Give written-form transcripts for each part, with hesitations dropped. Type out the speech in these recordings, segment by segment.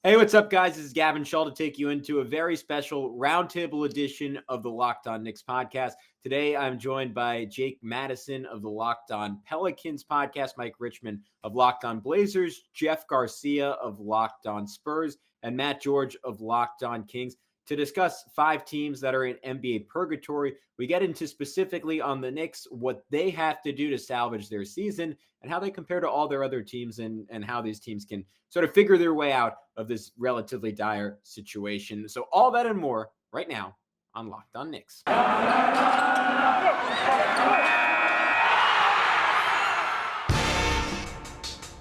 Hey, what's up, guys? This is Gavin Schall to take you into a very special Roundtable edition of the Locked On Knicks podcast. Today, I'm joined by Jake Madison of the Locked On Pelicans podcast, Mike Richman of Locked On Blazers, Jeff Garcia of Locked On Spurs, and Matt George of Locked On Kings to discuss 5 teams that are in NBA Purgatory. We get into specifically on the Knicks, what they have to do to salvage their season and how they compare to all their other teams and how these teams can sort of figure their way out of this relatively dire situation. So all that and more right now on Locked On Knicks.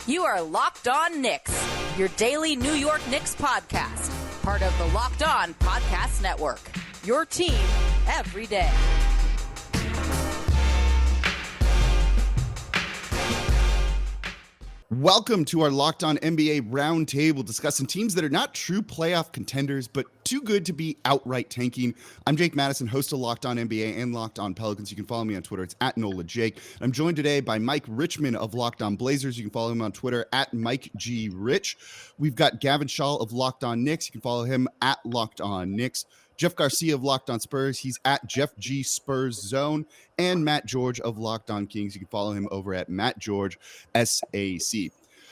You are Locked On Knicks, your daily New York Knicks podcast, part of the Locked On Podcast Network, your team every day. Welcome to our Locked On NBA Roundtable, discussing teams that are not true playoff contenders, but too good to be outright tanking. I'm Jake Madison, host of Locked On NBA and Locked On Pelicans. You can follow me on Twitter. It's at NolaJake. I'm joined today by Mike Richman of Locked On Blazers. You can follow him on Twitter at MikeGRich. We've got Gavin Schall of Locked On Knicks. You can follow him at Locked On Knicks. Jeff Garcia of Locked On Spurs. He's at Jeff G Spurs Zone. And Matt George of Locked On Kings. You can follow him over at Matt George SAC.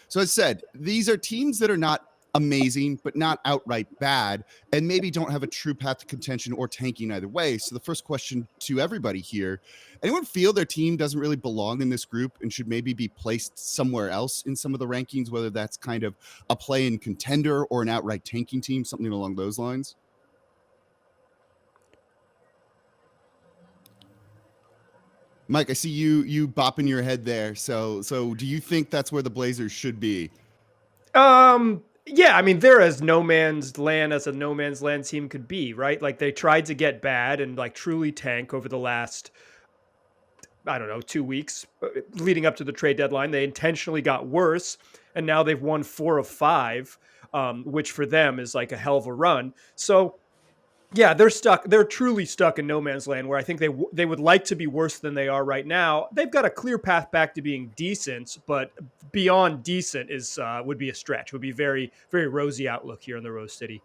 So as said, these are teams that are not amazing, but not outright bad, and maybe don't have a true path to contention or tanking either way. So the first question to everybody here, anyone feel their team doesn't really belong in this group and should maybe be placed somewhere else in some of the rankings, whether that's kind of a play-in contender or an outright tanking team, something along those lines? Mike, I see you bopping your head there. So do you think that's where the Blazers should be? Yeah, I mean, they're as no man's land as a no man's land team could be, right? Like they tried to get bad and like truly tank over the last, 2 weeks leading up to the trade deadline. They intentionally got worse, and now they've won 4 of 5, which for them is like a hell of a run. So yeah, they're stuck. They're truly stuck in no man's land where I think they would like to be worse than they are right now. They've got a clear path back to being decent, but beyond decent would be a stretch. Would be very, very rosy outlook here in the Rose City.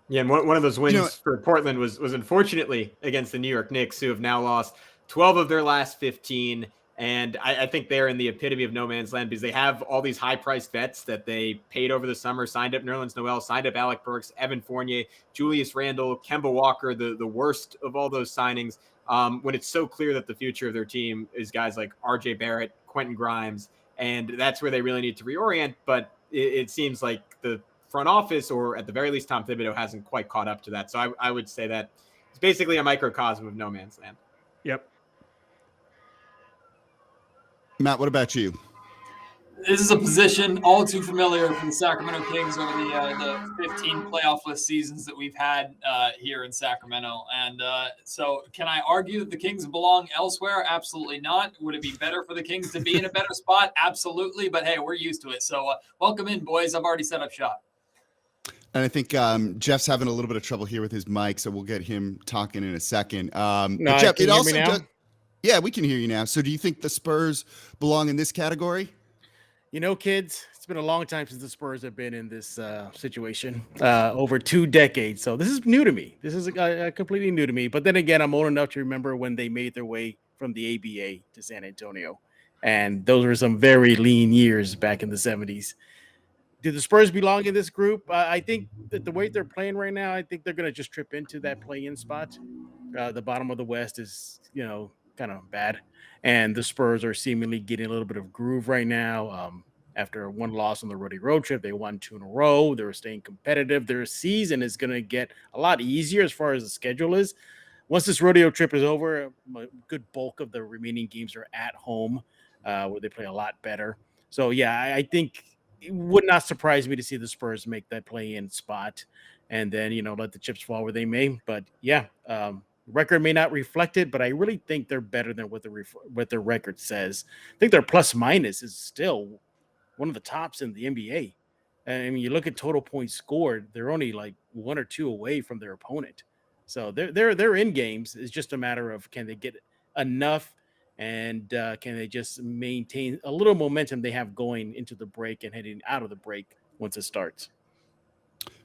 Yeah, and one of those wins for Portland was unfortunately against the New York Knicks, who have now lost 12 of their last 15. And I think they're in the epitome of no man's land because they have all these high-priced vets that they paid over the summer, signed up Nerlens Noel, signed up Alec Burks, Evan Fournier, Julius Randle, Kemba Walker, the worst of all those signings, when it's so clear that the future of their team is guys like RJ Barrett, Quentin Grimes, and that's where they really need to reorient. But it seems like the front office, or at the very least Tom Thibodeau, hasn't quite caught up to that. So I would say that it's basically a microcosm of no man's land. Yep. Matt, what about you? This is a position all too familiar for the Sacramento Kings over the 15 playoff-less seasons that we've had here in Sacramento. And so can I argue that the Kings belong elsewhere? Absolutely not. Would it be better for the Kings to be in a better spot? Absolutely. But, hey, we're used to it. So welcome in, boys. I've already set up shop. And I think Jeff's having a little bit of trouble here with his mic, so we'll get him talking in a second. Jeff, can you hear me now? Yeah, we can hear you now. So do you think the Spurs belong in this category? You know, kids, it's been a long time since the Spurs have been in this situation, over 2 decades. So this is new to me. This is completely new to me. But then again, I'm old enough to remember when they made their way from the ABA to San Antonio. And those were some very lean years back in the 70s. Do the Spurs belong in this group? I think that the way they're playing right now, I think they're going to just trip into that play-in spot. The bottom of the West is, kind of bad, and the Spurs are seemingly getting a little bit of groove right now. After one loss on the road trip, they won 2 in a row. They're staying competitive. Their season is going to get a lot easier as far as the schedule is. Once this rodeo trip is over, a good bulk of the remaining games are at home, where they play a lot better. So yeah, I think it would not surprise me to see the Spurs make that play-in spot, and then let the chips fall where they may. But yeah. Record may not reflect it, but I really think they're better than what their record says. I think their plus minus is still one of the tops in the NBA. And I mean, you look at total points scored, they're only like 1 or 2 away from their opponent. So they're in games. It's just a matter of can they get enough, and can they just maintain a little momentum they have going into the break and heading out of the break once it starts.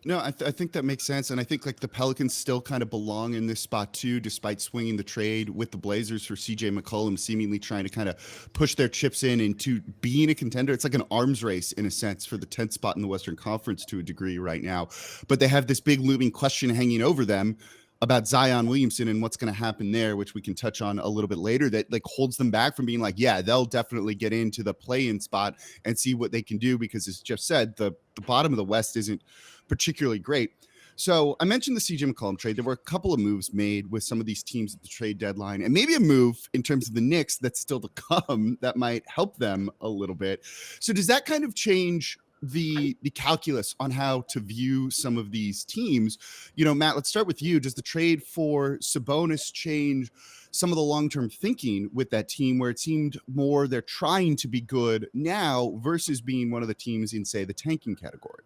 No, I think that makes sense. And I think like the Pelicans still kind of belong in this spot too, despite swinging the trade with the Blazers for CJ McCollum, seemingly trying to kind of push their chips in into being a contender. It's like an arms race in a sense for the 10th spot in the Western Conference to a degree right now. But they have this big looming question hanging over them about Zion Williamson and what's going to happen there, which we can touch on a little bit later, that like holds them back from being like, yeah, they'll definitely get into the play-in spot and see what they can do, because as Jeff said, the bottom of the West isn't particularly great. So I mentioned the CJ McCollum trade. There were a couple of moves made with some of these teams at the trade deadline, and maybe a move in terms of the Knicks that's still to come that might help them a little bit. So does that kind of change the calculus on how to view some of these teams? You know, Matt, let's start with you. Does the trade for Sabonis change some of the long-term thinking with that team, where it seemed more they're trying to be good now versus being one of the teams in, say, the tanking category?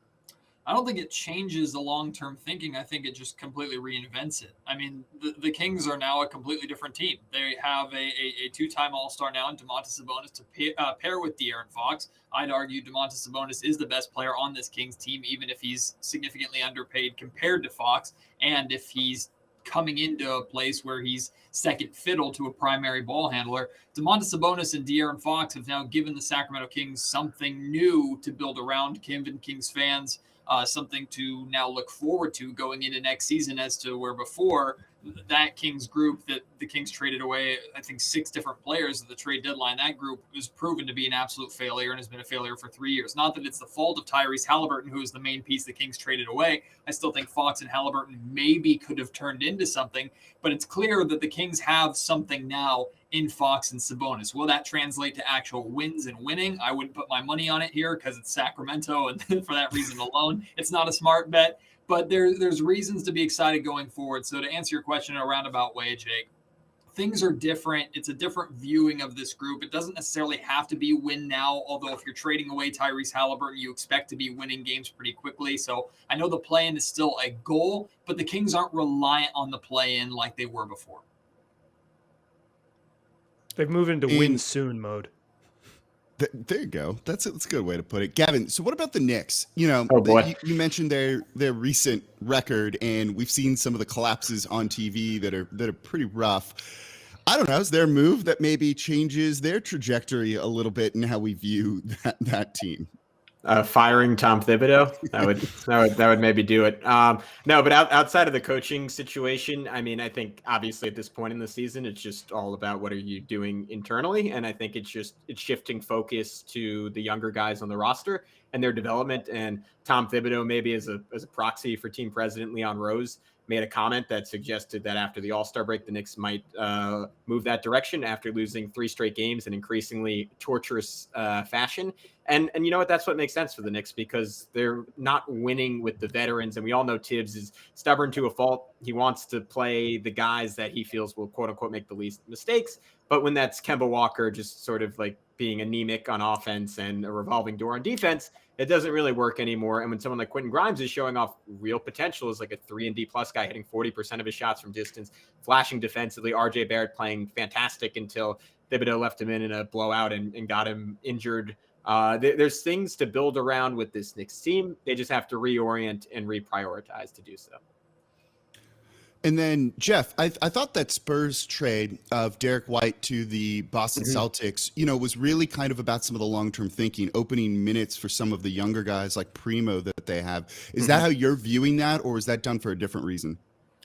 I don't think it changes the long-term thinking. I think it just completely reinvents it. I mean, the Kings are now a completely different team. They have a two-time All-Star now in Domantas Sabonis to pair with De'Aaron Fox. I'd argue Domantas Sabonis is the best player on this Kings team, even if he's significantly underpaid compared to Fox, and if he's coming into a place where he's second fiddle to a primary ball handler. Domantas Sabonis and De'Aaron Fox have now given the Sacramento Kings something new to build around Kings fans. Something to now look forward to going into next season, as to where before that Kings group that the Kings traded away, I think 6 different players at the trade deadline, that group was proven to be an absolute failure and has been a failure for 3 years. Not that it's the fault of Tyrese Halliburton, who is the main piece the Kings traded away. I still think Fox and Halliburton maybe could have turned into something, but it's clear that the Kings have something now in Fox and Sabonis. Will that translate to actual wins and winning? I wouldn't put my money on it here because it's Sacramento, and for that reason alone, it's not a smart bet. But there's reasons to be excited going forward. So to answer your question in a roundabout way, Jake, things are different. It's a different viewing of this group. It doesn't necessarily have to be win now, although if you're trading away Tyrese Halliburton, you expect to be winning games pretty quickly. So I know the play-in is still a goal, but the Kings aren't reliant on the play-in like they were before. They've moved into win soon mode. There you go. That's a good way to put it. Gavin, so what about the Knicks? You know, you mentioned their recent record, and we've seen some of the collapses on TV that are pretty rough. I don't know. Is there a move that maybe changes their trajectory a little bit in how we view that team? Firing Tom Thibodeau, that would maybe do it. No, but outside of the coaching situation, I mean, I think obviously at this point in the season, it's just all about what are you doing internally, and I think it's shifting focus to the younger guys on the roster and their development. And Tom Thibodeau, maybe as a proxy for team president Leon Rose, made a comment that suggested that after the All-Star break, the Knicks might move that direction after losing 3 straight games in increasingly torturous fashion. And you know what? That's what makes sense for the Knicks, because they're not winning with the veterans. And we all know Tibbs is stubborn to a fault. He wants to play the guys that he feels will, quote unquote, make the least mistakes. But when that's Kemba Walker just sort of like being anemic on offense and a revolving door on defense, it doesn't really work anymore. And when someone like Quentin Grimes is showing off real potential as like a 3-and-D plus guy, hitting 40% of his shots from distance, flashing defensively, RJ Barrett playing fantastic until Thibodeau left him in a blowout and got him injured. There's things to build around with this Knicks team. They just have to reorient and reprioritize to do so. And then, Jeff, I thought that Spurs trade of Derek White to the Boston Celtics, you know, was really kind of about some of the long-term thinking, opening minutes for some of the younger guys like Primo that they have. Is that how you're viewing that, or is that done for a different reason?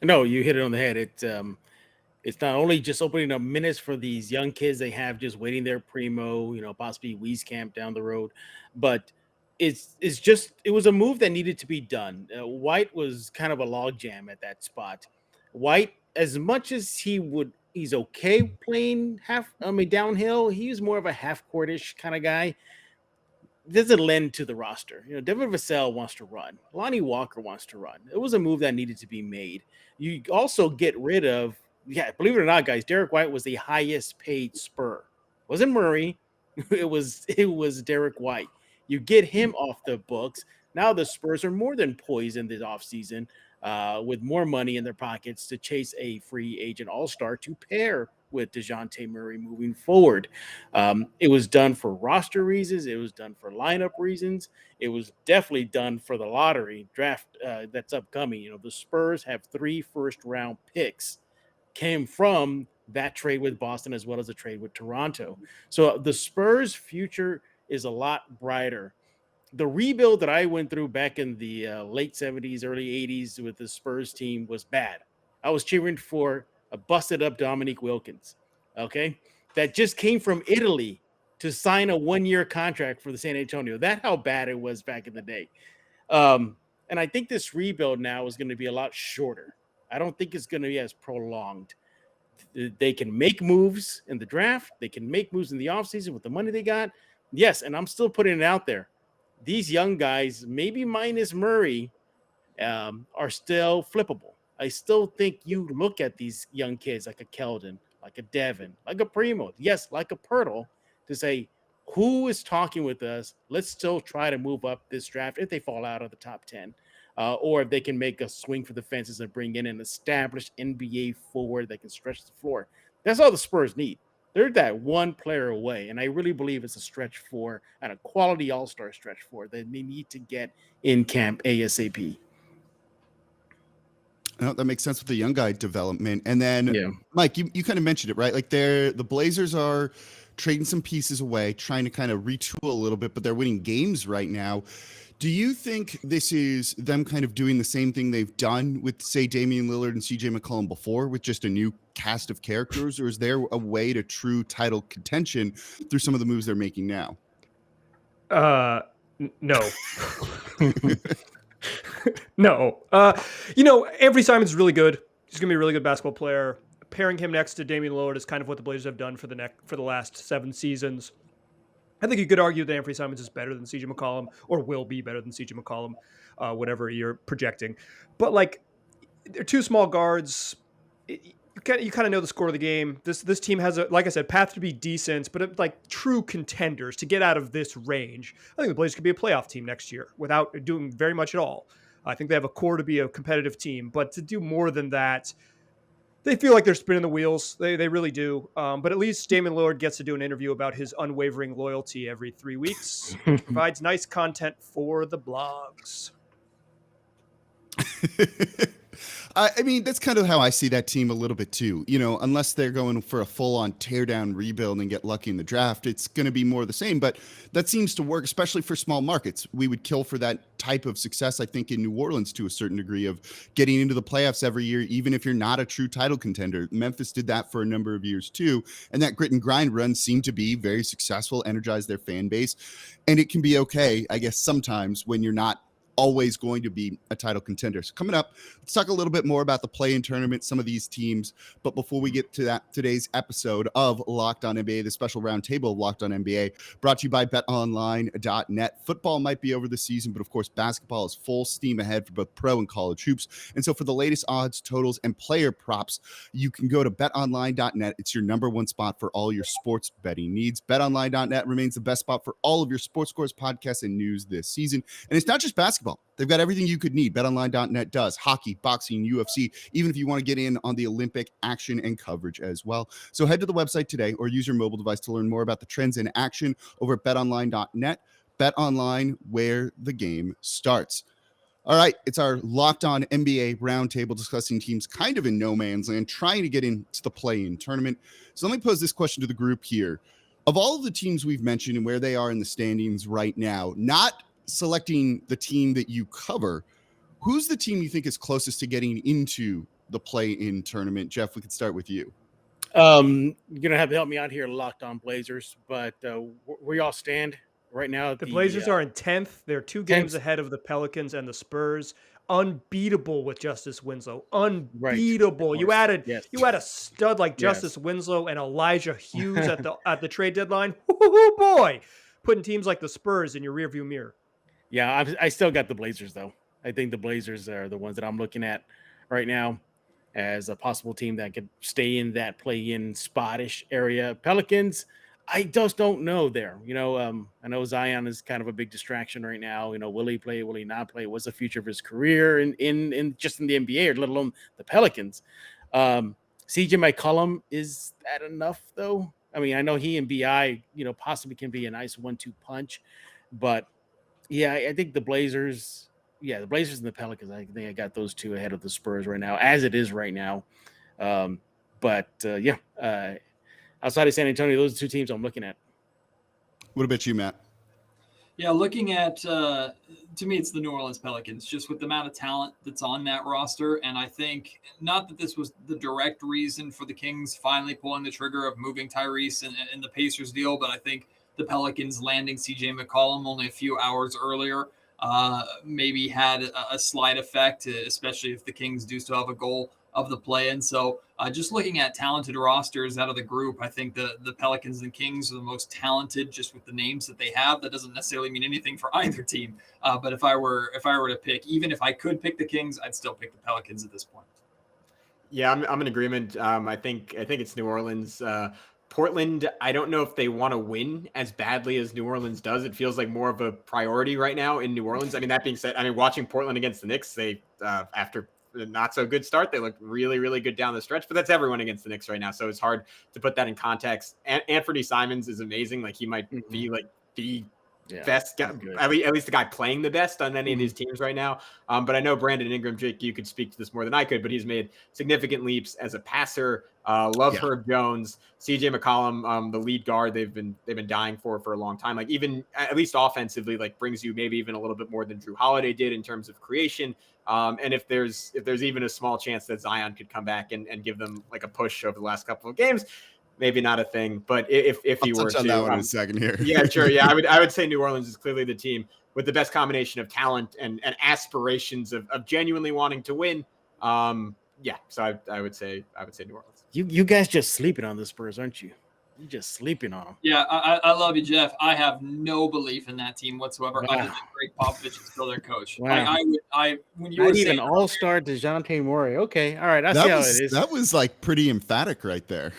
No, you hit it on the head. It's not only just opening up minutes for these young kids they have just waiting there, Primo, you know, possibly Wieskamp down the road, but it was a move that needed to be done. White was kind of a logjam at that spot. White, as much as he's okay playing downhill, he's more of a half-courtish kind of guy. Doesn't lend to the roster. You know, Devin Vassell wants to run. Lonnie Walker wants to run. It was a move that needed to be made. You also get rid of, believe it or not, guys, Derek White was the highest paid Spur. It wasn't Murray. It was Derek White. You get him off the books. Now the Spurs are more than poised in this offseason with more money in their pockets to chase a free agent all-star to pair with DeJounte Murray moving forward. It was done for roster reasons. It was done for lineup reasons. It was definitely done for the lottery draft that's upcoming. You know, the Spurs have 3 first-round picks came from that trade with Boston as well as the trade with Toronto. So the Spurs' future is a lot brighter. The rebuild that I went through back in the late 70s, early 80s with the Spurs team was bad. I was cheering for a busted up Dominique Wilkins, okay, that just came from Italy to sign a 1-year contract for the San Antonio. That's how bad it was back in the day. And I think this rebuild now is going to be a lot shorter. I don't think it's going to be as prolonged. They can make moves in the draft. They can make moves in the offseason with the money they got. Yes, and I'm still putting it out there. These young guys, maybe minus Murray, are still flippable. I still think you look at these young kids like a Keldon, like a Devin, like a Primo, yes, like a Pirtle, to say, who is talking with us? Let's still try to move up this draft if they fall out of the top 10. Or if they can make a swing for the fences and bring in an established NBA forward that can stretch the floor. That's all the Spurs need. They're that one player away, and I really believe it's a stretch four and a quality all-star stretch four that they need to get in camp ASAP. No, that makes sense with the young guy development. And then, Mike, you kind of mentioned it, right? Like the Blazers are trading some pieces away, trying to kind of retool a little bit, but they're winning games right now. Do you think this is them kind of doing the same thing they've done with, say, Damian Lillard and CJ McCollum before, with just a new cast of characters, or is there a way to true title contention through some of the moves they're making now? No. No. Anthony Simon's really good. He's going to be a really good basketball player. Pairing him next to Damian Lillard is kind of what the Blazers have done for the last 7 seasons. I think you could argue that Anthony Simons is better than CJ McCollum, or will be better than CJ McCollum, whatever you're projecting. But like, they're 2 small guards. You kind of know the score of the game. This team has like I said, path to be decent, but like true contenders to get out of this range. I think the Blazers could be a playoff team next year without doing very much at all. I think they have a core to be a competitive team, but to do more than that, they feel like they're spinning the wheels. They really do. But at least Damian Lillard gets to do an interview about his unwavering loyalty every 3 weeks. Provides nice content for the blogs. I mean, that's kind of how I see that team a little bit too. You know, unless they're going for a full-on tear-down rebuild and get lucky in the draft, it's going to be more of the same. But that seems to work, especially for small markets. We would kill for that type of success, I think, in New Orleans to a certain degree, of getting into the playoffs every year, even if you're not a true title contender. Memphis did that for a number of years too, and that grit and grind run seemed to be very successful, energized their fan base. And it can be okay, I guess, sometimes when you're not always going to be a title contender. So coming up, let's talk a little bit more about the play-in tournament, some of these teams. But before we get to that, today's episode of Locked On NBA, the special roundtable of Locked On NBA, brought to you by betonline.net. Football might be over the season, but of course, basketball is full steam ahead for both pro and college hoops. And so for the latest odds, totals, and player props, you can go to betonline.net. It's your number one spot for all your sports betting needs. Betonline.net remains the best spot for all of your sports scores, podcasts, and news this season. And it's not just basketball. They've got everything you could need. BetOnline.net does. Hockey, boxing, UFC, even if you want to get in on the Olympic action and coverage as well. So head to the website today or use your mobile device to learn more about the trends in action over at BetOnline.net. BetOnline, where the game starts. All right, it's our Locked On NBA roundtable discussing teams kind of in no man's land, trying to get into the play-in tournament. So let me pose this question to the group here. Of all of the teams we've mentioned and where they are in the standings right now, not selecting the team that you cover, who's the team you think is closest to getting into the play-in tournament? Jeff, we could start with you. You're gonna have to help me out here, Locked On Blazers, but where y'all stand right now? The Blazers are in 10th. They're 2 games ahead of the Pelicans and the Spurs. Unbeatable with Justice Winslow. Unbeatable. Right. You had a stud like Justice Winslow and Elijah Hughes at the trade deadline. Woo-hoo, boy, putting teams like the Spurs in your rearview mirror. Yeah, I still got the Blazers, though. I think the Blazers are the ones that I'm looking at right now as a possible team that could stay in that play-in spottish area. Pelicans, I just don't know there. I know Zion is kind of a big distraction right now. Will he play? Will he not play? What's the future of his career in just in the NBA, or let alone the Pelicans? CJ McCollum, is that enough though? I mean, I know he and BI, possibly can be a nice 1-2 punch, but yeah, I think the Blazers and the Pelicans, I think I got those two ahead of the Spurs right now, as it is right now. Outside of San Antonio, those are two teams I'm looking at. What about you, Matt? Yeah, looking at, to me, it's the New Orleans Pelicans, just with the amount of talent that's on that roster. And I think, not that this was the direct reason for the Kings finally pulling the trigger of moving Tyrese and the Pacers deal, but I think the Pelicans landing CJ McCollum only a few hours earlier maybe had a slight effect, especially if the Kings do still have a goal of the play-in. So just looking at talented rosters out of the group, I think the Pelicans and Kings are the most talented just with the names that they have. That doesn't necessarily mean anything for either team. But if I were to pick, even if I could pick the Kings, I'd still pick the Pelicans at this point. Yeah, I'm in agreement. I think it's New Orleans. Portland, I don't know if they want to win as badly as New Orleans does. It feels like more of a priority right now in New Orleans. I mean, that being said, watching Portland against the Knicks, they after not so good start, they look really, really good down the stretch, but that's everyone against the Knicks right now. So it's hard to put that in context. Anthony Simons is amazing. Like, he might be like the best guy, at least the guy playing the best on any of these teams right now. But I know Brandon Ingram, Jake, you could speak to this more than I could, but he's made significant leaps as a passer. Herb Jones, CJ McCollum, the lead guard they've been dying for a long time. Like, even at least offensively, like, brings you maybe even a little bit more than Drew Holiday did in terms of creation. And if there's even a small chance that Zion could come back and give them like a push over the last couple of games, maybe not a thing. But if he were to, that one in a second here. Yeah, sure. Yeah, I would say New Orleans is clearly the team with the best combination of talent and aspirations of genuinely wanting to win. So I would say New Orleans. You guys just sleeping on the Spurs, aren't you? You're just sleeping on them. Yeah, I love you, Jeff. I have no belief in that team whatsoever. Wow. Other than Greg Popovich is still their coach. Wow. When you Not were even saying all-star DeJounte Murray. Okay, all right, I see how it is. That was like pretty emphatic right there.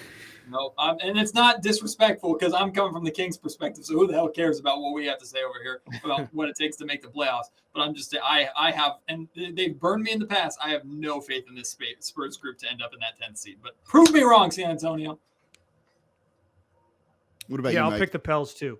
no, and it's not disrespectful because I'm coming from the Kings' perspective. So who the hell cares about what we have to say over here about what it takes to make the playoffs? But I'm just saying, I have, and they've burned me in the past. I have no faith in this Spurs group to end up in that 10th seed. But prove me wrong, San Antonio. What about you, I'll Mike? pick the Pels too.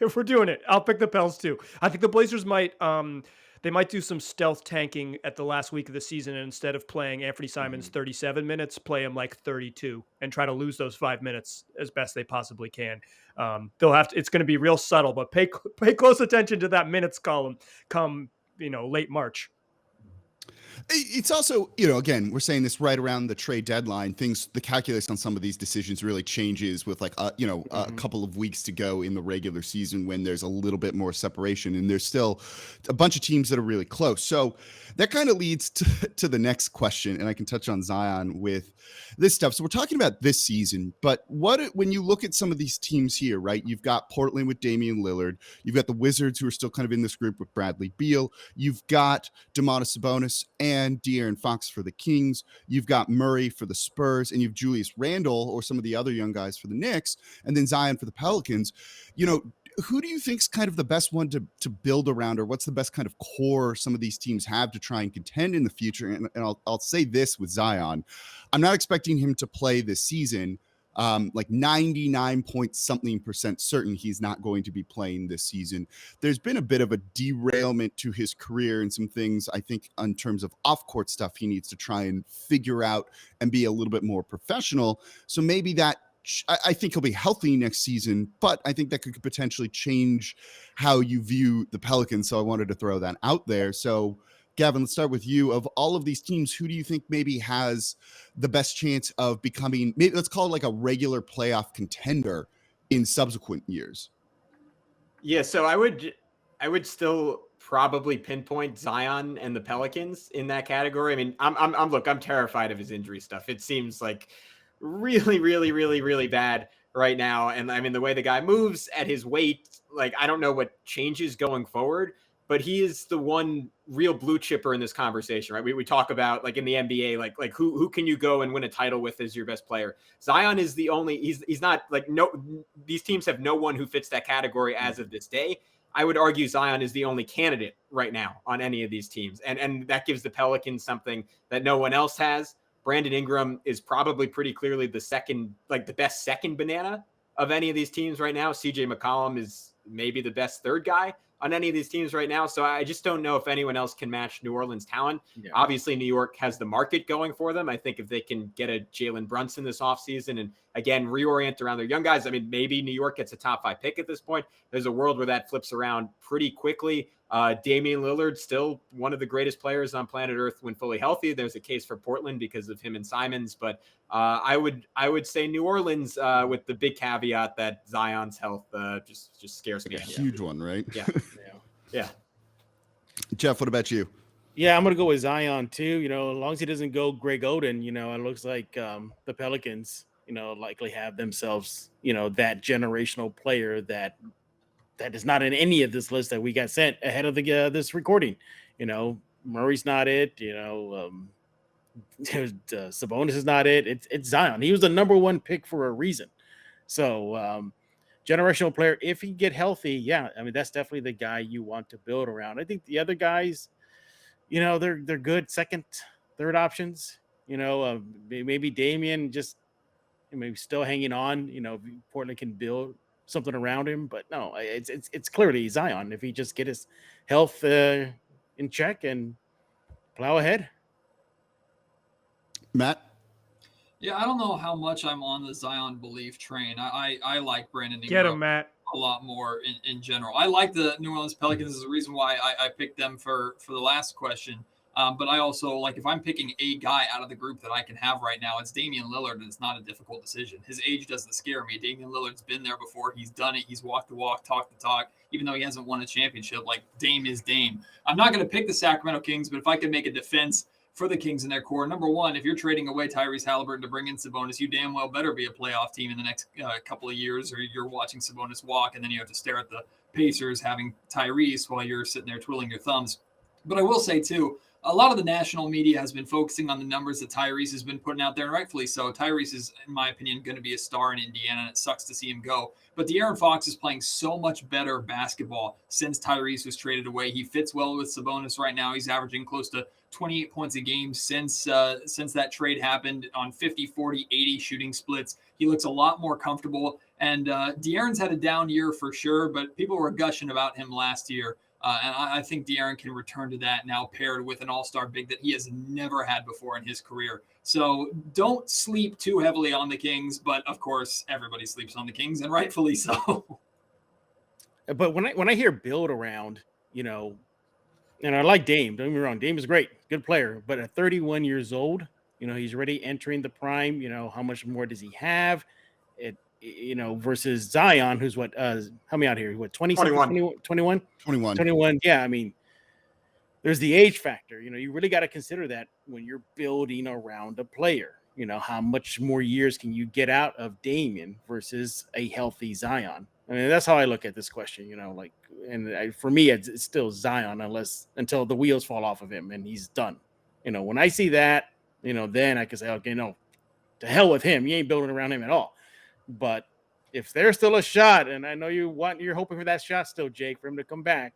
If we're doing it, I'll pick the Pels too. I think the Blazers might do some stealth tanking at the last week of the season, and instead of playing Anthony Simons 37 minutes, play him like 32 and try to lose those 5 minutes as best they possibly can. They'll have to. It's going to be real subtle, but pay close attention to that minutes column come late March. It's also, again, we're saying this right around the trade deadline. The calculus on some of these decisions really changes with a couple of weeks to go in the regular season when there's a little bit more separation, and there's still a bunch of teams that are really close. So that kind of leads to the next question, and I can touch on Zion with this stuff. So we're talking about this season, but when you look at some of these teams here, right? You've got Portland with Damian Lillard. You've got the Wizards, who are still kind of in this group with Bradley Beal. You've got Domantas Sabonis and De'Aaron Fox for the Kings. You've got Murray for the Spurs, and you've Julius Randle or some of the other young guys for the Knicks, and then Zion for the Pelicans. Who do you think's kind of the best one to build around, or what's the best kind of core some of these teams have to try and contend in the future? And I'll say this with Zion, I'm not expecting him to play this season. Like 99% certain he's not going to be playing this season. There's been a bit of a derailment to his career and some things, I think, in terms of off-court stuff he needs to try and figure out and be a little bit more professional. So maybe that, I think he'll be healthy next season, but I think that could potentially change how you view the Pelicans. So I wanted to throw that out there. So Gavin, let's start with you. Of all of these teams, who do you think maybe has the best chance of becoming, maybe let's call it like a regular playoff contender in subsequent years? Yeah, so I would still probably pinpoint Zion and the Pelicans in that category. I mean, I'm terrified of his injury stuff. It seems like really, really, really, really bad right now. And I mean, the way the guy moves at his weight, like, I don't know what changes going forward, but he is the one real blue chipper in this conversation, right? We talk about, like, in the NBA, like who can you go and win a title with as your best player? Zion is the only, he's not like, no, these teams have no one who fits that category as of this day. I would argue Zion is the only candidate right now on any of these teams. And that gives the Pelicans something that no one else has. Brandon Ingram is probably pretty clearly the best second banana of any of these teams right now. CJ McCollum is maybe the best third guy on any of these teams right now. So I just don't know if anyone else can match New Orleans talent. Yeah. Obviously, New York has the market going for them. I think if they can get a Jalen Brunson this offseason and, again, reorient around their young guys, I mean, maybe New York gets a top 5 pick at this point. There's a world where that flips around pretty quickly. Damian Lillard, still one of the greatest players on planet Earth when fully healthy. There's a case for Portland because of him and Simons, but I would say New Orleans with the big caveat that Zion's health just scares me. A huge one, right? Yeah. Jeff, what about you? Yeah, I'm gonna go with Zion too. As long as he doesn't go Greg Oden, it looks like the Pelicans, likely have themselves, that generational player that is not in any of this list that we got sent ahead of this recording. Murray's not it. Sabonis is not it. It's Zion. He was the number 1 pick for a reason. So generational player, if he get healthy, yeah, I mean that's definitely the guy you want to build around. I think the other guys, they're good second, third options. Maybe Damian just maybe still hanging on. Portland can build something around him, but no, it's clearly Zion if he just get his health in check and plow ahead. Matt? Yeah, I don't know how much I'm on the Zion belief train. I like Brandon Ingram. Get him, Matt. A lot more in general. I like the New Orleans Pelicans. Is the reason why I picked them for the last question. But I also, like, if I'm picking a guy out of the group that I can have right now, it's Damian Lillard, and it's not a difficult decision. His age doesn't scare me. Damian Lillard's been there before. He's done it. He's walked the walk, talked the talk, even though he hasn't won a championship. Like, Dame is Dame. I'm not going to pick the Sacramento Kings, but if I could make a defense for the Kings in their core, number one, if you're trading away Tyrese Halliburton to bring in Sabonis, you damn well better be a playoff team in the next couple of years, or you're watching Sabonis walk, and then you have to stare at the Pacers having Tyrese while you're sitting there twiddling your thumbs. But I will say, too, a lot of the national media has been focusing on the numbers that Tyrese has been putting out there, and rightfully so. Tyrese is, in my opinion, going to be a star in Indiana, and it sucks to see him go. But De'Aaron Fox is playing so much better basketball since Tyrese was traded away. He fits well with Sabonis right now. He's averaging close to 28 points a game since that trade happened on 50, 40, 80 shooting splits. He looks a lot more comfortable. And De'Aaron's had a down year for sure, but people were gushing about him last year. And I think De'Aaron can return to that now, paired with an all-star big that he has never had before in his career. So don't sleep too heavily on the Kings, but of course everybody sleeps on the Kings, and rightfully so. But when I hear build around, and I like Dame, don't get me wrong, Dame is great, good player, but at 31 years old, he's already entering the prime. How much more does he have? Versus Zion, who's what, help me out here, what, 21? Yeah, I mean, there's the age factor. You really got to consider that when you're building around a player. How much more years can you get out of Damian versus a healthy Zion? I mean, that's how I look at this question, for me, it's still Zion until the wheels fall off of him and he's done. When I see that, then I can say, okay, no, to hell with him. You ain't building around him at all. But if there's still a shot, and I know you're hoping for that shot still, Jake, for him to come back.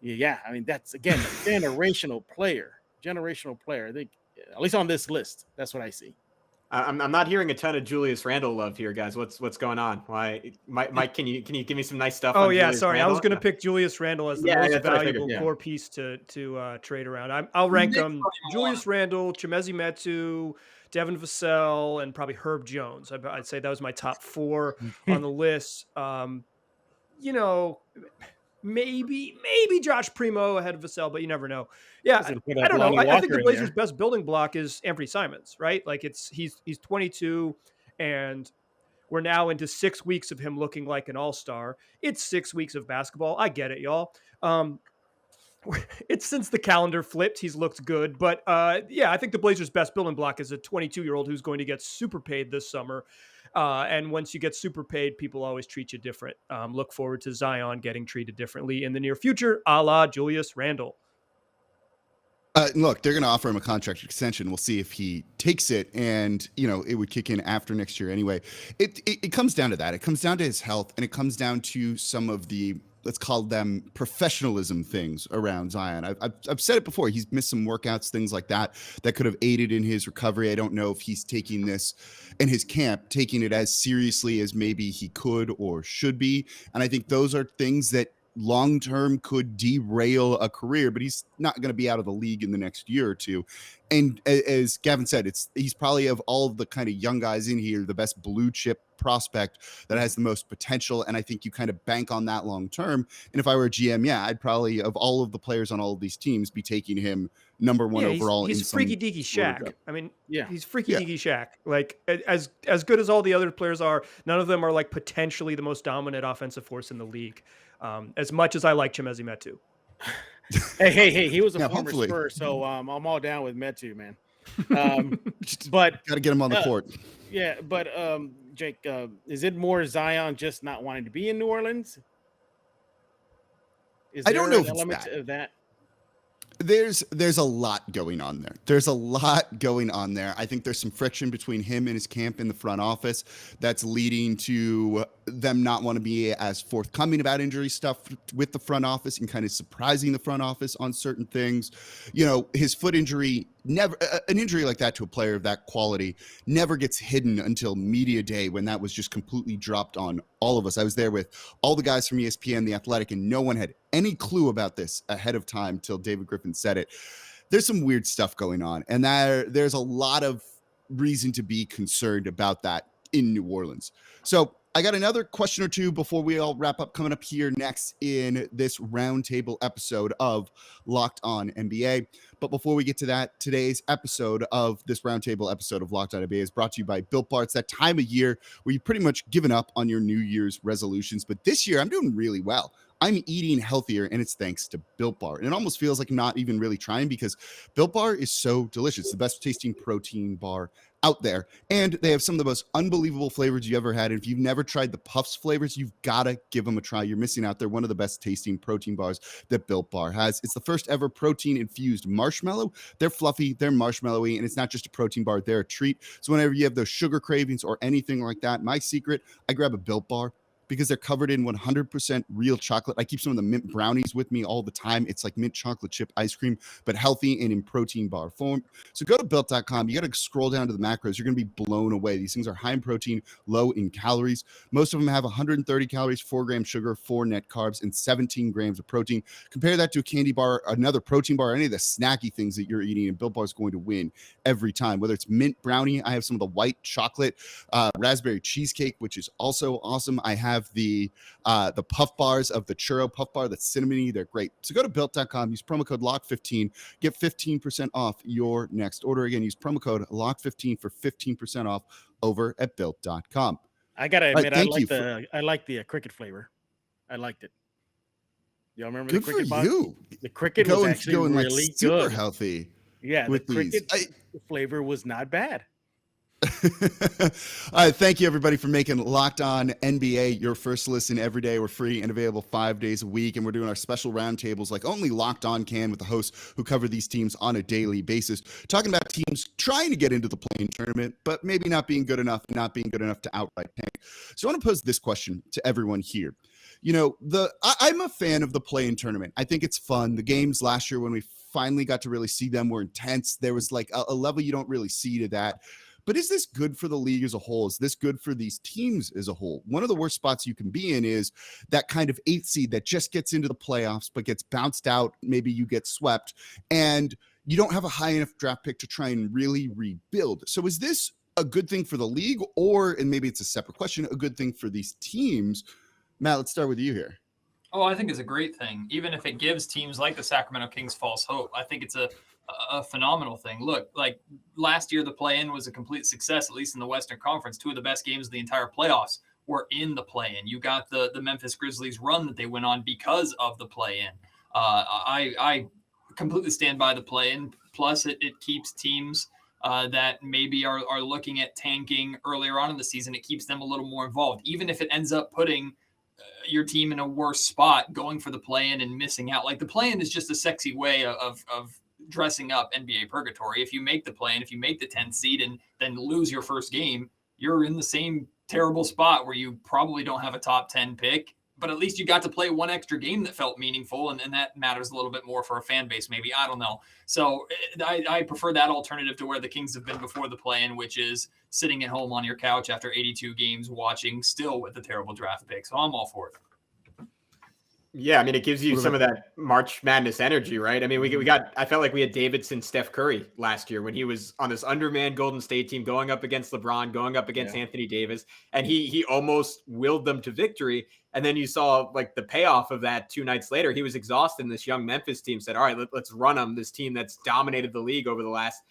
Yeah, I mean, that's, again, a generational player. I think, at least on this list, that's what I see. I'm not hearing a ton of Julius Randle love here, guys. What's going on? Why, Mike? Can you give me some nice stuff? Oh, on yeah, Julius sorry, Randle? I was going to pick Julius Randle as the most valuable core piece to trade around. I'll rank them: Julius Randle, Chimezie Metu, Devin Vassell, and probably Herb Jones. I'd say that was my top 4 on the list. Maybe Josh Primo ahead of Vassell, but you never know. Yeah, I don't know. I think the Blazers' best building block is Anthony Simons, right? Like he's 22, and we're now into 6 weeks of him looking like an all-star. It's 6 weeks of basketball. I get it, y'all. It's since the calendar flipped, he's looked good. But I think the Blazers' best building block is a 22-year-old who's going to get super paid this summer. And once you get super paid, people always treat you different. Look forward to Zion getting treated differently in the near future, a la Julius Randle. Look, they're going to offer him a contract extension. We'll see if he takes it, and it would kick in after next year anyway. It comes down to that. It comes down to his health, and it comes down to some of the let's call them professionalism things around Zion. I've said it before. He's missed some workouts, things like that could have aided in his recovery. I don't know if he's taking this in his camp, taking it as seriously as maybe he could or should be. And I think those are things that long-term could derail a career, but he's not going to be out of the league in the next year or two. And as Gavin said, he's probably, of all of the kind of young guys in here, the best blue chip prospect that has the most potential. And I think you kind of bank on that long-term. And if I were a GM, I'd probably, of all of the players on all of these teams, be taking him number one overall. He's freaky deaky Shaq. I mean, Yeah. he's freaky deaky Shaq. Like, as good as all the other players are, none of them are like potentially the most dominant offensive force in the league. As much as I like Chimezie Metu. Hey, he was a former hopefully. Spur, so I'm all down with Metu, man. But got to get him on the court. Yeah, but Jake, is it more Zion just not wanting to be in New Orleans? I don't know if it's element that. of that? There's a lot going on there. I think there's some friction between him and his camp in the front office that's leading to them not want to be as forthcoming about injury stuff with the front office and kind of surprising the front office on certain things. You know, his foot injury, never an injury like that to a player of that quality never gets hidden until media day, when that was just completely dropped on all of us. I was there with all the guys from ESPN, The Athletic, and no one had any clue about this ahead of time till David Griffin said it. There's some weird stuff going on, and there's a lot of reason to be concerned about that in New Orleans. So I got another question or two before we all wrap up coming up here next in this roundtable episode of Locked On NBA. But before we get to that, today's episode of this roundtable episode of Locked On NBA is brought to you by Built Bar. It's that time of year where you've pretty much given up on your New Year's resolutions. But this year, I'm doing really well. I'm eating healthier, and it's thanks to Built Bar. And it almost feels like not even really trying, because Built Bar is so delicious. It's the best tasting protein bar out there. And they have some of the most unbelievable flavors you ever had. And if you've never tried the Puffs flavors, you've got to give them a try. You're missing out. They're one of the best tasting protein bars that Built Bar has. It's the first ever protein infused marshmallow. They're fluffy, they're marshmallowy, and it's not just a protein bar, they're a treat. So whenever you have those sugar cravings or anything like that, my secret, I grab a Built Bar, because they're covered in 100% real chocolate. I keep some of the mint brownies with me all the time. It's like mint chocolate chip ice cream, but healthy and in protein bar form. So go to built.com. You got to scroll down to the macros. You're going to be blown away. These things are high in protein, low in calories. Most of them have 130 calories, 4 grams sugar, 4 net carbs, and 17 grams of protein. Compare that to a candy bar, another protein bar, any of the snacky things that you're eating, and Built Bar is going to win every time. Whether it's mint brownie, I have some of the white chocolate, raspberry cheesecake, which is also awesome. I have the puff bars of the churro puff bar that's cinnamony. They're great. So go to built.com, use promo code LOCK15, get 15% off your next order. Again, use promo code LOCK15 for 15% off over at built.com. I gotta admit, I like the cricket flavor. I liked it. Y'all remember Good the cricket for bar? you. The cricket was actually going really like super good. healthy. Yeah, with the cricket these. flavor was not bad. All right, thank you everybody for making Locked On NBA your first listen every day. We're free and available 5 days a week, and we're doing our special roundtables like only Locked On can, with the hosts who cover these teams on a daily basis, talking about teams trying to get into the play-in tournament, but maybe not being good enough to outright tank. So I want to pose this question to everyone here. You know, I'm a fan of the play-in tournament. I think it's fun. The games last year, when we finally got to really see them, were intense. There was like a level you don't really see to that. But is this good for the league as a whole? Is this good for these teams as a whole? One of the worst spots you can be in is that kind of 8th seed that just gets into the playoffs but gets bounced out. Maybe you get swept and you don't have a high enough draft pick to try and really rebuild. So is this a good thing for the league, or, and maybe it's a separate question, a good thing for these teams? Matt, let's start with you here. Oh, I think it's a great thing. Even if it gives teams like the Sacramento Kings false hope, I think it's a phenomenal thing. Look, like last year, the play-in was a complete success, at least in the Western Conference. 2 of the best games of the entire playoffs were in the play-in. You got the Memphis Grizzlies run that they went on because of the play-in. I completely stand by the play-in. Plus, it keeps teams that maybe are looking at tanking earlier on in the season. It keeps them a little more involved, even if it ends up putting your team in a worse spot going for the play-in and missing out. Like, the play-in is just a sexy way of dressing up NBA Purgatory. If you make the play-in, if you make the 10th seed and then lose your first game, you're in the same terrible spot where you probably don't have a top 10 pick, but at least you got to play one extra game that felt meaningful, and that matters a little bit more for a fan base, maybe. I don't know. So I prefer that alternative to where the Kings have been before the play-in, which is sitting at home on your couch after 82 games, watching still with the terrible draft pick. So I'm all for it. Yeah, I mean, it gives you some of that March Madness energy, right? I mean, I felt like we had Davidson, Steph Curry last year when he was on this undermanned Golden State team going up against LeBron, going up against Anthony Davis, and he almost willed them to victory. And then you saw like the payoff of that 2 nights later. He was exhausted, and this young Memphis team said, all right, let's run them. This team that's dominated the league over the last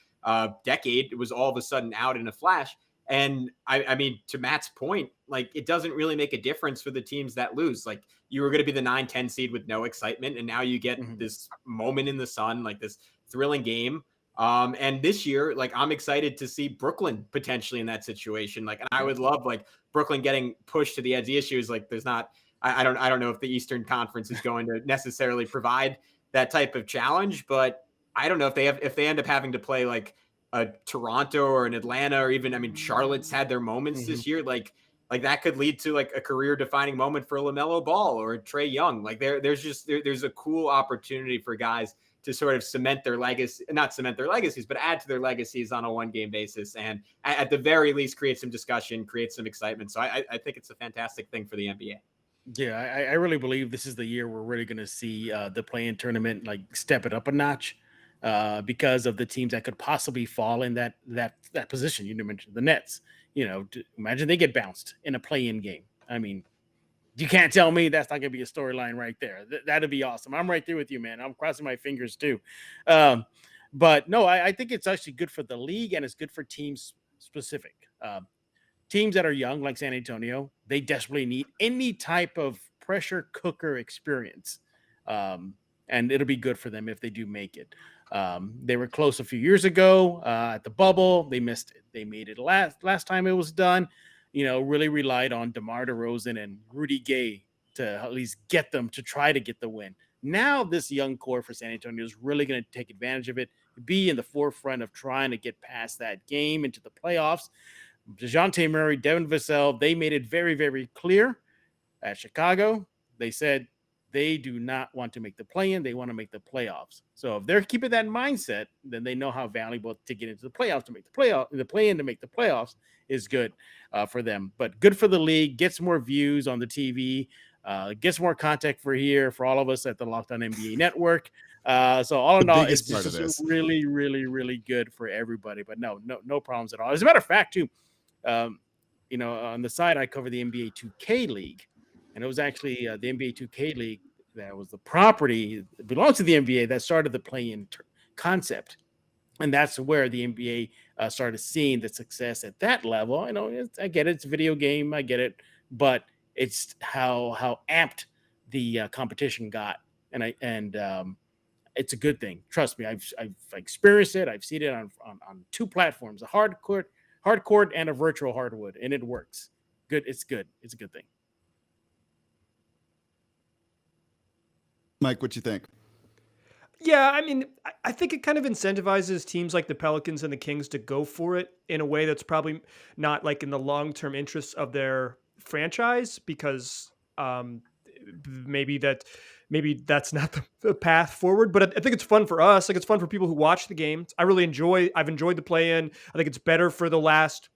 decade, it was all of a sudden out in a flash. And I mean, to Matt's point, like it doesn't really make a difference for the teams that lose. Like you were going to be the 9-10 seed with no excitement, and now you get this moment in the sun, like this thrilling game. And this year, like I'm excited to see Brooklyn potentially in that situation. Like, and I would love like Brooklyn getting pushed to the edge. The issue is like there's not. I don't know if the Eastern Conference is going to necessarily provide that type of challenge, but I don't know if they end up having to play like a Toronto or an Atlanta, or even, I mean, Charlotte's had their moments this year. Like that could lead to like a career defining moment for LaMelo Ball or Trae Young. Like there's a cool opportunity for guys to sort of cement their legacy, not cement their legacies, but add to their legacies on a 1-game basis. And at the very least, create some discussion, create some excitement. So I think it's a fantastic thing for the NBA. Yeah, I really believe this is the year we're really going to see the play-in tournament like step it up a notch. Because of the teams that could possibly fall in that position. You mentioned the Nets. Imagine they get bounced in a play-in game. I mean, you can't tell me that's not going to be a storyline right there. That'd be awesome. I'm right there with you, man. I'm crossing my fingers too. But no, I think it's actually good for the league, and it's good for teams specific. Teams that are young, like San Antonio, they desperately need any type of pressure cooker experience. And it'll be good for them if they do make it. They were close a few years ago at the bubble. They missed it. They made it last time it was done. Really relied on DeMar DeRozan and Rudy Gay to at least get them to try to get the win. Now this young core for San Antonio is really going to take advantage of it, be in the forefront of trying to get past that game into the playoffs. DeJounte Murray, Devin Vassell, they made it very, very clear at Chicago. They said they do not want to make the play-in. They want to make the playoffs. So if they're keeping that mindset, then they know how valuable to get into the playoffs, to make the playoff, the play-in to make the playoffs is good for them. But good for the league, gets more views on the TV, gets more content for all of us at the Locked On NBA Network. So all in all, it's just really, really, really good for everybody. But no problems at all. As a matter of fact, too, on the side, I cover the NBA 2K League. And it was actually the NBA 2K League that was the property that belongs to the NBA that started the play-in concept. And that's where the NBA started seeing the success at that level. I get it. It's a video game. I get it. But it's how amped the competition got. And it's a good thing. Trust me. I've experienced it. I've seen it on 2 platforms, a hard court and a virtual hardwood, and it works. Good. It's good. It's a good thing. Mike, what you think? Yeah, I mean, I think it kind of incentivizes teams like the Pelicans and the Kings to go for it in a way that's probably not like in the long-term interests of their franchise, because maybe that's not the path forward. But I think it's fun for us. Like, it's fun for people who watch the game. I've enjoyed the play-in. I think it's better for the last,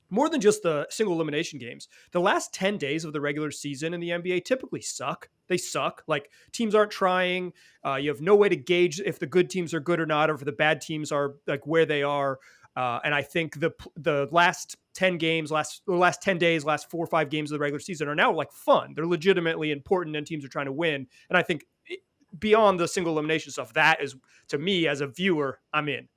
more than just the single elimination games. The last 10 days of the regular season in the NBA typically suck. They suck. Like, teams aren't trying. You have no way to gauge if the good teams are good or not, or if the bad teams are like where they are. And I think the last 10 games, last 10 days, last 4 or 5 games of the regular season are now like fun. They're legitimately important, and teams are trying to win. And I think beyond the single elimination stuff, that is, to me as a viewer, I'm in.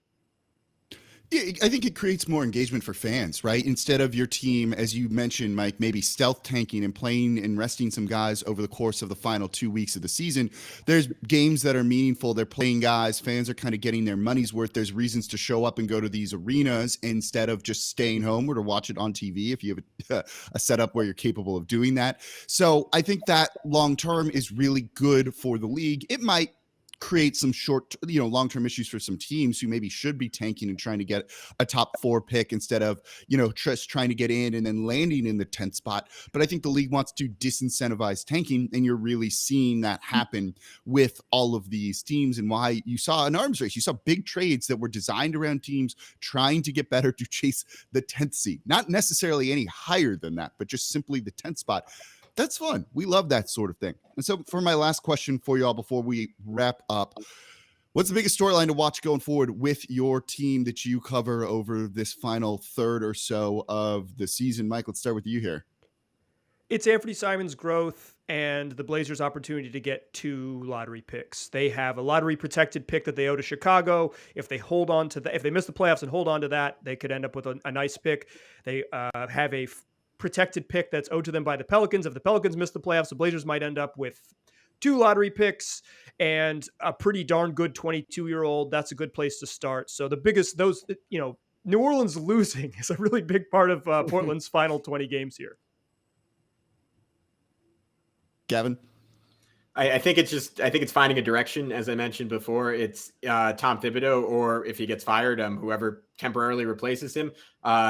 Yeah, I think it creates more engagement for fans, right? Instead of your team, as you mentioned, Mike, maybe stealth tanking and playing and resting some guys over the course of the final 2 weeks of the season, there's games that are meaningful. They're playing guys. Fans are kind of getting their money's worth. There's reasons to show up and go to these arenas instead of just staying home or to watch it on TV if you have a setup where you're capable of doing that. So I think that long-term is really good for the league. It might create some long-term issues for some teams who maybe should be tanking and trying to get a top 4 pick instead of, just trying to get in and then landing in the 10th spot. But I think the league wants to disincentivize tanking, and you're really seeing that happen with all of these teams, and why you saw an arms race. You saw big trades that were designed around teams trying to get better to chase the 10th seed, not necessarily any higher than that, but just simply the 10th spot. That's fun. We love that sort of thing. And so for my last question for y'all before we wrap up, what's the biggest storyline to watch going forward with your team that you cover over this final third or so of the season? Mike, let's start with you here. It's Anthony Simon's growth and the Blazers' opportunity to get 2 lottery picks. They have a lottery protected pick that they owe to Chicago. If they hold on to that, if they miss the playoffs and hold on to that, they could end up with a nice pick. They have a protected pick that's owed to them by the Pelicans. If the Pelicans miss the playoffs, the Blazers might end up with 2 lottery picks and a pretty darn good 22-year-old. That's a good place to start. So New Orleans losing is a really big part of Portland's final 20 games here. Gavin? I think it's finding a direction. As I mentioned before, it's Tom Thibodeau, or if he gets fired, whoever temporarily replaces him,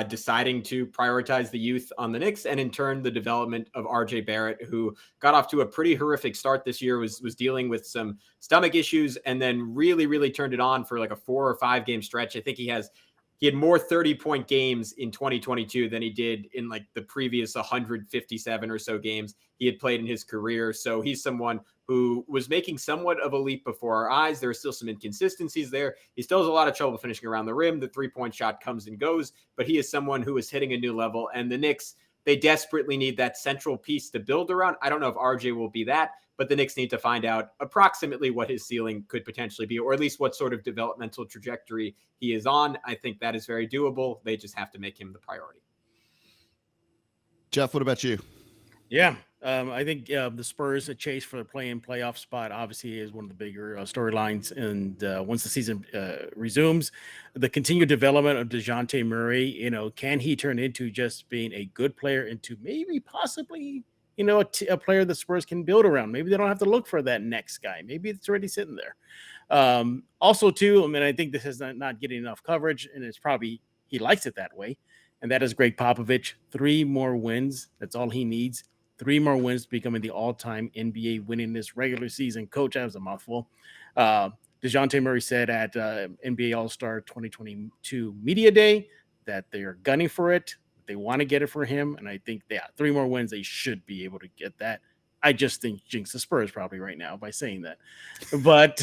deciding to prioritize the youth on the Knicks, and in turn the development of RJ Barrett, who got off to a pretty horrific start this year, was dealing with some stomach issues, and then really turned it on for like a 4 or 5 game stretch. I think he had more 30-point games in 2022 than he did in like the previous 157 or so games he had played in his career. So he's someone who was making somewhat of a leap before our eyes. There are still some inconsistencies there. He still has a lot of trouble finishing around the rim. The 3-point shot comes and goes, but he is someone who is hitting a new level. And the Knicks, they desperately need that central piece to build around. I don't know if RJ will be that, but the Knicks need to find out approximately what his ceiling could potentially be, or at least what sort of developmental trajectory he is on. I think that is very doable. They just have to make him the priority. Jeff, what about you? Yeah, I think the Spurs, a chase for the play-in playoff spot, obviously is one of the bigger storylines. And once the season resumes, the continued development of DeJounte Murray, can he turn into just being a good player into maybe possibly, a player the Spurs can build around? Maybe they don't have to look for that next guy. Maybe it's already sitting there. Also, too, I think this is not getting enough coverage, and it's probably he likes it that way. And that is Greg Popovich. 3 more wins. That's all he needs. 3 more wins to becoming the all-time NBA winningest regular season coach. That was a mouthful. DeJounte Murray said at NBA All-Star 2022 Media Day that they are gunning for it. They want to get it for him. And I think 3 more wins, they should be able to get that. I just think jinx the Spurs probably right now by saying that. But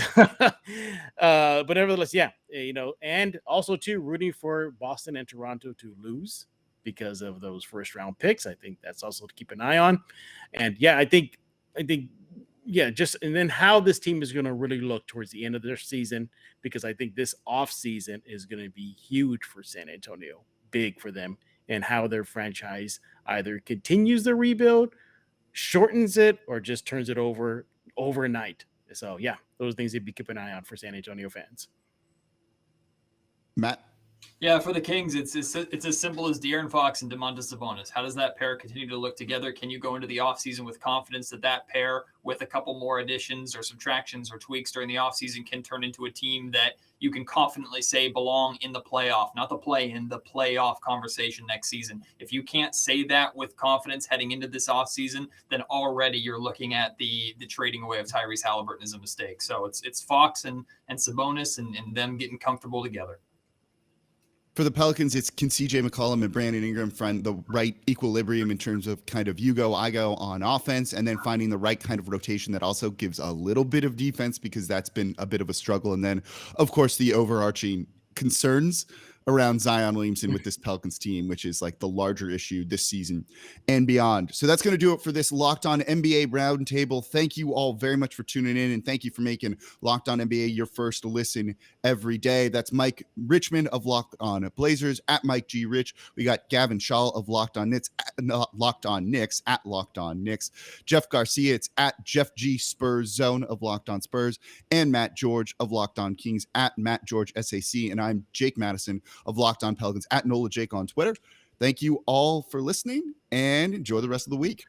nevertheless, and also too rooting for Boston and Toronto to lose because of those first round picks. I think that's also to keep an eye on. And I think and then how this team is going to really look towards the end of their season, because I think this off season is going to be huge for San Antonio, big for them, and how their franchise either continues the rebuild, shortens it, or just turns it over overnight. So those things you'd be keeping an eye on for San Antonio fans. Matt? Yeah, for the Kings, it's as simple as De'Aaron Fox and Domantas Sabonis. How does that pair continue to look together? Can you go into the offseason with confidence that pair, with a couple more additions or subtractions or tweaks during the offseason, can turn into a team that you can confidently say belong in the playoff, not the play-in, the playoff conversation next season? If you can't say that with confidence heading into this offseason, then already you're looking at the trading away of Tyrese Halliburton as a mistake. So it's Fox and Sabonis and them getting comfortable together. For the Pelicans, it's can CJ McCollum and Brandon Ingram find the right equilibrium in terms of kind of you go, I go on offense, and then finding the right kind of rotation that also gives a little bit of defense, because that's been a bit of a struggle. And then, of course, the overarching concerns around Zion Williamson with this Pelicans team, which is like the larger issue this season and beyond. So that's going to do it for this Locked On NBA Roundtable. Thank you all very much for tuning in, and thank you for making Locked On NBA your first listen every day. That's Mike Richman of Locked On Blazers at Mike G Rich. We got Gavin Schall of Locked On Knicks at Locked On Knicks. Jeff Garcia, it's at Jeff G Spurs Zone of Locked On Spurs, and Matt George of Locked On Kings at Matt George SAC. And I'm Jake Madison of Locked On Pelicans at NOLA Jake on Twitter. Thank you all for listening, and enjoy the rest of the week.